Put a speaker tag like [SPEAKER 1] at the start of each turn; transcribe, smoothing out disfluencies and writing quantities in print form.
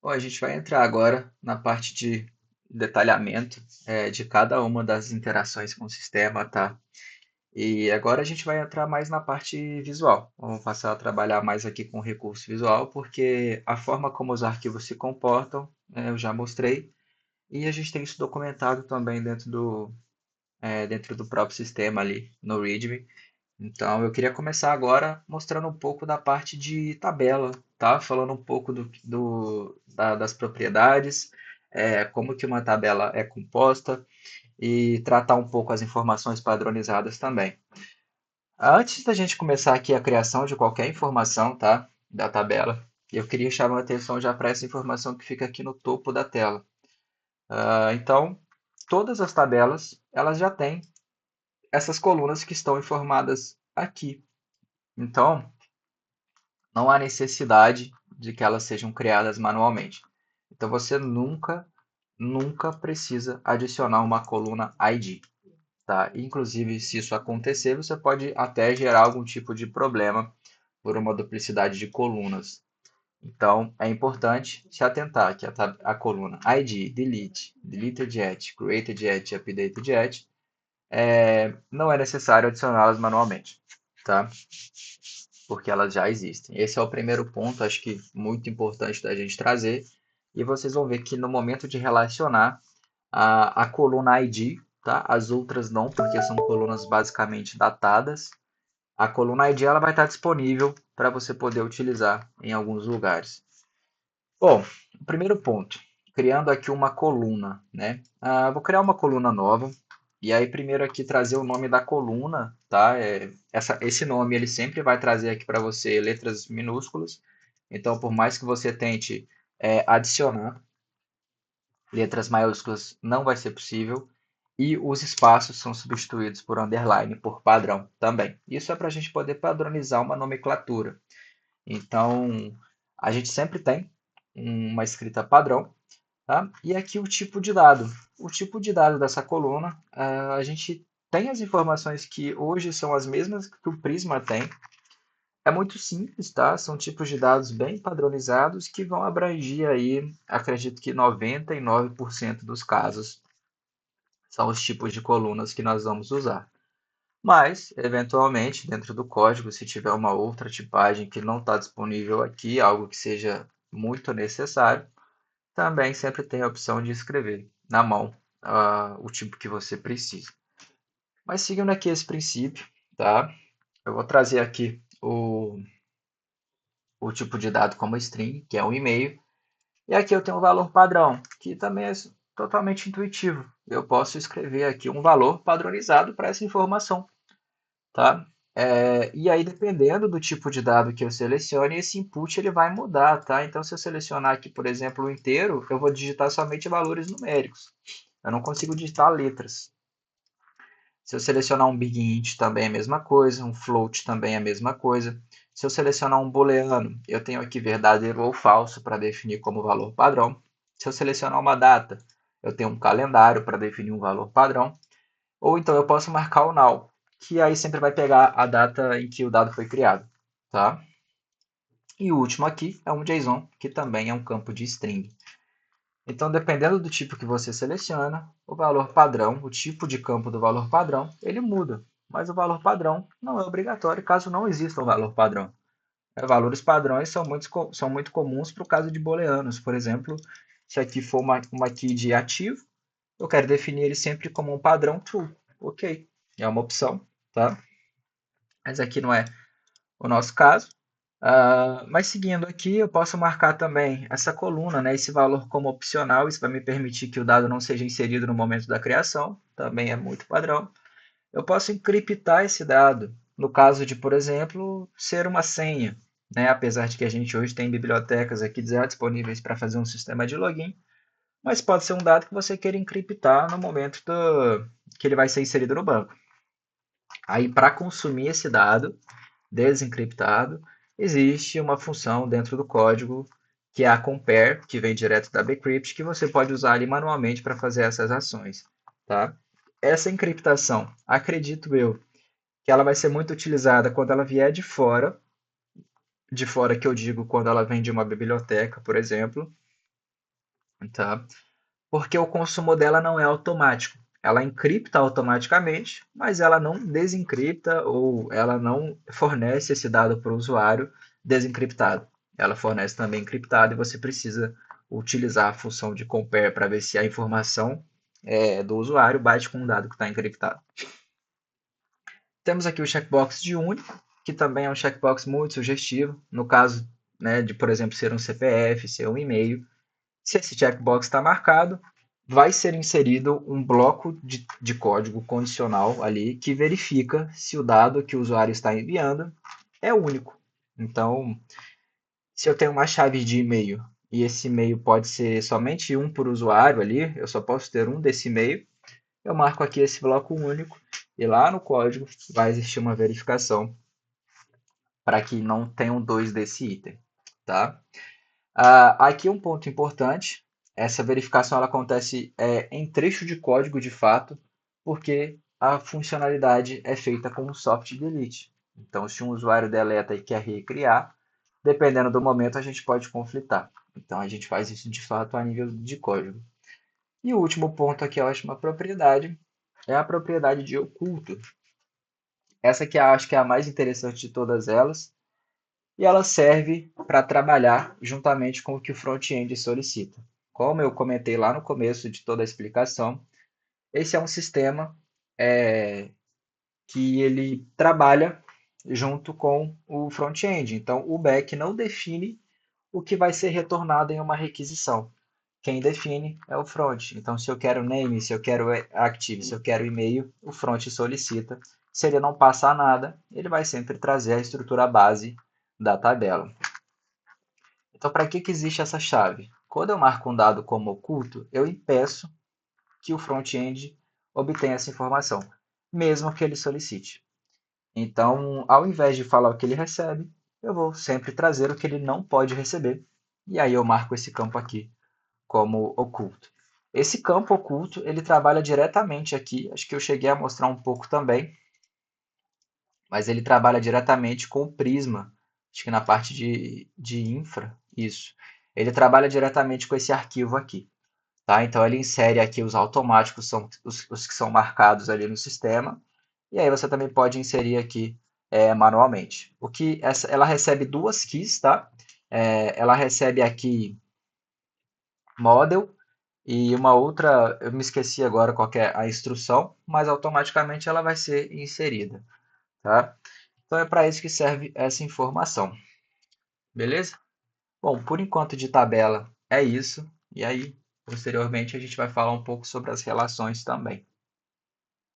[SPEAKER 1] Bom, a gente vai entrar agora na parte de detalhamento de cada uma das interações com o sistema, tá? E agora a gente vai entrar mais na parte visual. Vamos passar a trabalhar mais aqui com o recurso visual, porque a forma como os arquivos se comportam, eu já mostrei, e a gente tem isso documentado também dentro do próprio sistema ali, no README. Então, eu queria começar agora mostrando um pouco da parte de tabela, tá? Falando um pouco das propriedades, como que uma tabela é composta e tratar um pouco as informações padronizadas também. Antes da gente começar aqui a criação de qualquer informação, tá? Da tabela, eu queria chamar a atenção já para essa informação que fica aqui no topo da tela. Então, todas as tabelas, elas já têm essas colunas que estão informadas aqui. Então, não há necessidade de que elas sejam criadas manualmente. Então você nunca precisa adicionar uma coluna ID, tá? Inclusive, se isso acontecer, você pode até gerar algum tipo de problema por uma duplicidade de colunas. Então, é importante se atentar que a coluna ID, delete, deleted at, created at, updated at, não é necessário adicioná-las manualmente, tá? Porque elas já existem. Esse é o primeiro ponto, acho que muito importante da gente trazer. E vocês vão ver que no momento de relacionar a coluna ID, tá? As outras não, porque são colunas basicamente datadas. A coluna ID ela vai estar disponível para você poder utilizar em alguns lugares. Bom, o primeiro ponto, criando aqui uma coluna, né? Vou criar uma coluna nova. E aí, primeiro aqui trazer o nome da coluna, tá? Esse nome ele sempre vai trazer aqui para você letras minúsculas. Então, por mais que você tente adicionar letras maiúsculas, não vai ser possível. E os espaços são substituídos por underline, por padrão também. Isso é para a gente poder padronizar uma nomenclatura. Então, a gente sempre tem uma escrita padrão, tá? E aqui o tipo de dado. O tipo de dado dessa coluna, a gente tem as informações que hoje são as mesmas que o Prisma tem. É muito simples, tá? São tipos de dados bem padronizados que vão abranger aí, acredito que 99% dos casos são os tipos de colunas que nós vamos usar. Mas, eventualmente, dentro do código, se tiver uma outra tipagem que não está disponível aqui, algo que seja muito necessário, também sempre tem a opção de escrever na mão o tipo que você precisa. Mas seguindo aqui esse princípio, tá? Eu vou trazer aqui o tipo de dado como string, que é um e-mail, e aqui eu tenho o valor padrão, que também é totalmente intuitivo. Eu posso escrever aqui um valor padronizado para essa informação, tá? E aí, dependendo do tipo de dado que eu selecione, esse input ele vai mudar, tá? Então, se eu selecionar aqui, por exemplo, o inteiro, eu vou digitar somente valores numéricos. Eu não consigo digitar letras. Se eu selecionar um big int, também é a mesma coisa. Um float também é a mesma coisa. Se eu selecionar um booleano, eu tenho aqui verdadeiro ou falso para definir como valor padrão. Se eu selecionar uma data, eu tenho um calendário para definir um valor padrão. Ou então eu posso marcar o null, que aí sempre vai pegar a data em que o dado foi criado, tá? E o último aqui é um JSON, que também é um campo de string. Então, dependendo do tipo que você seleciona, o valor padrão, o tipo de campo do valor padrão, ele muda. Mas o valor padrão não é obrigatório caso não exista um valor padrão. Valores padrões são muito comuns para o caso de booleanos. Por exemplo, se aqui for uma key de ativo, eu quero definir ele sempre como um padrão true. Ok, é uma opção, tá? Mas aqui não é o nosso caso. Mas seguindo aqui, eu posso marcar também essa coluna, né, esse valor como opcional. Isso vai me permitir que o dado não seja inserido no momento da criação. Também é muito padrão. Eu posso encriptar esse dado, no caso de, por exemplo, ser uma senha. Né? Apesar de que a gente hoje tem bibliotecas aqui já disponíveis para fazer um sistema de login, mas pode ser um dado que você queira encriptar no momento que ele vai ser inserido no banco. Aí, para consumir esse dado desencriptado, existe uma função dentro do código que é a compare, que vem direto da bcrypt, que você pode usar ali manualmente para fazer essas ações. Tá? Essa encriptação, acredito eu, que ela vai ser muito utilizada quando ela vier de fora que eu digo quando ela vem de uma biblioteca, por exemplo, tá? Porque o consumo dela não é automático. Ela encripta automaticamente, mas ela não desencripta ou ela não fornece esse dado para o usuário desencriptado. Ela fornece também encriptado e você precisa utilizar a função de compare para ver se a informação do usuário bate com o dado que está encriptado. Temos aqui o checkbox de único, que também é um checkbox muito sugestivo, no caso, né, de, por exemplo, ser um CPF, ser um e-mail. Se esse checkbox está marcado, vai ser inserido um bloco de código condicional ali que verifica se o dado que o usuário está enviando é único. Então, se eu tenho uma chave de e-mail e esse e-mail pode ser somente um por usuário ali, eu só posso ter um desse e-mail, eu marco aqui esse bloco único e lá no código vai existir uma verificação para que não tenham dois desse item, tá? Aqui um ponto importante, essa verificação ela acontece em trecho de código de fato, porque a funcionalidade é feita com um soft delete. Então, se um usuário deleta e quer recriar, dependendo do momento, a gente pode conflitar. Então, a gente faz isso de fato a nível de código. E o último ponto aqui, a última propriedade, é a propriedade de oculto. Essa aqui eu acho que é a mais interessante de todas elas, e ela serve para trabalhar juntamente com o que o front-end solicita. Como eu comentei lá no começo de toda a explicação, esse é um sistema é, que ele trabalha junto com o front-end. Então, o back não define o que vai ser retornado em uma requisição. Quem define é o front. Então, se eu quero name, se eu quero active, se eu quero e-mail, o front solicita. Se ele não passar nada, ele vai sempre trazer a estrutura base da tabela. Então, para que existe essa chave? Quando eu marco um dado como oculto, eu impeço que o front-end obtenha essa informação, mesmo que ele solicite. Então, ao invés de falar o que ele recebe, eu vou sempre trazer o que ele não pode receber. E aí eu marco esse campo aqui como oculto. Esse campo oculto, ele trabalha diretamente aqui, acho que eu cheguei a mostrar um pouco também, mas ele trabalha diretamente com o Prisma, acho que na parte de infra, isso. Ele trabalha diretamente com esse arquivo aqui, tá? Então ele insere aqui os automáticos, são os que são marcados ali no sistema, e aí você também pode inserir aqui manualmente. Ela recebe duas keys, tá? Ela recebe aqui model e uma outra, eu me esqueci agora qual que é a instrução, mas automaticamente ela vai ser inserida, tá? Então é para isso que serve essa informação, beleza? Bom, por enquanto de tabela é isso, e aí posteriormente a gente vai falar um pouco sobre as relações também.